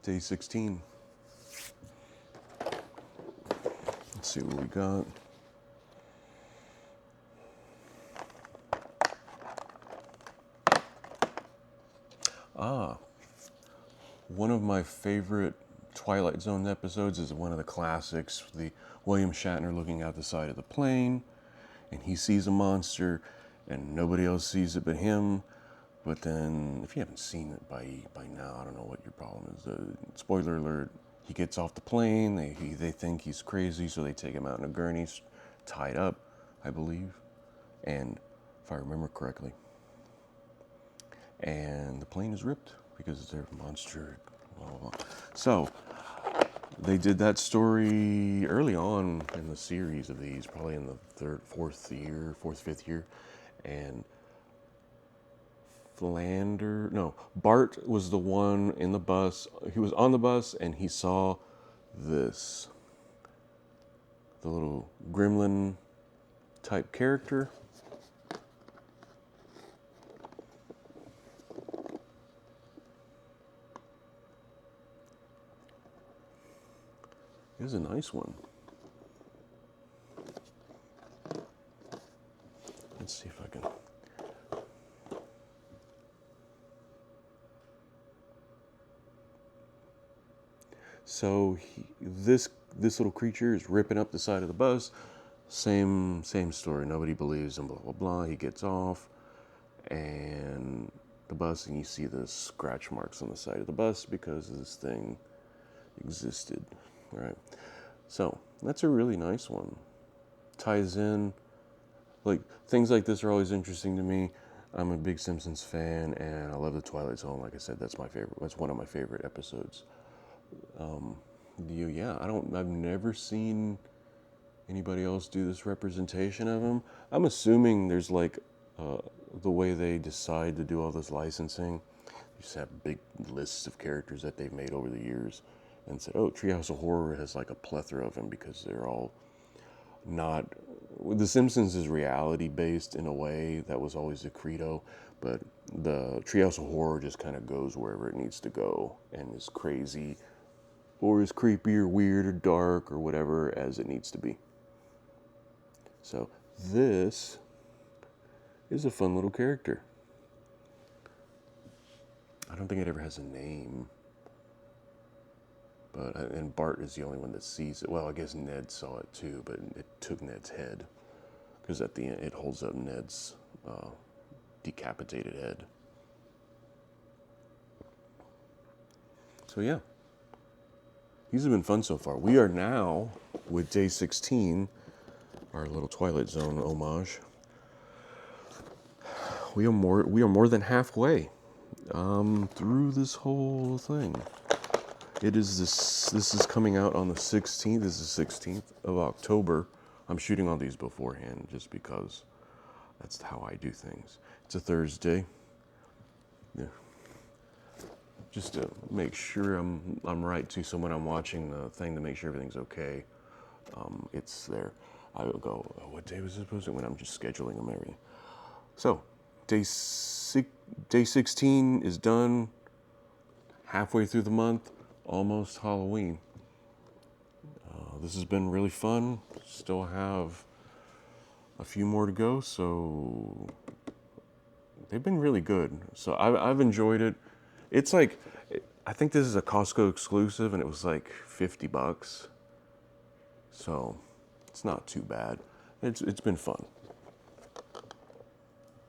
Day 16. Let's see what we got. One of my favorite Twilight Zone episodes is one of the classics, the William Shatner looking out the side of the plane, and he sees a monster, and nobody else sees it but him. But then, if you haven't seen it by now, I don't know what your problem is. Spoiler alert, he gets off the plane, they think he's crazy, so they take him out in a gurney, tied up, I believe, and if I remember correctly. And the plane is ripped because they're a monster, blah, blah, blah. So, they did that story early on in the series of these, probably in the fourth, fifth year, and Bart was the one in the bus. He was on the bus and he saw this, the little gremlin type character. It was a nice one. Let's see if I can. So this little creature is ripping up the side of the bus. Same story. Nobody believes him. Blah blah blah. He gets off, and the bus, and you see the scratch marks on the side of the bus because this thing existed, right? So that's a really nice one. Ties in, like things like this are always interesting to me. I'm a big Simpsons fan, and I love the Twilight Zone. Like I said, that's my favorite. That's one of my favorite episodes. I've never seen anybody else do this representation of him. I'm assuming there's like the way they decide to do all this licensing. They just have big lists of characters that they've made over the years, and said, "Oh, Treehouse of Horror has like a plethora of them because they're all not." The Simpsons is reality based in a way that was always the credo, but the Treehouse of Horror just kind of goes wherever it needs to go and is crazy, or as creepy or weird or dark or whatever as it needs to be. So this is a fun little character. I don't think it ever has a name, and Bart is the only one that sees it. Well, I guess Ned saw it too, but it took Ned's head because at the end it holds up Ned's decapitated head. So yeah. These have been fun so far. We are now with day 16, our little Twilight Zone homage. We are more than halfway through this whole thing. This is coming out on the 16th. This is the 16th of October. I'm shooting all these beforehand just because that's how I do things. It's a Thursday. Yeah. Just to make sure I'm right too. So when I'm watching the thing to make sure everything's okay, it's there. I will go, oh, what day was it supposed to be? When I'm just scheduling them everything. So day 16 is done. Halfway through the month, almost Halloween. This has been really fun. Still have a few more to go, so they've been really good. So I've enjoyed it. It's like, I think this is a Costco exclusive, and it was like $50. So it's not too bad. It's been fun.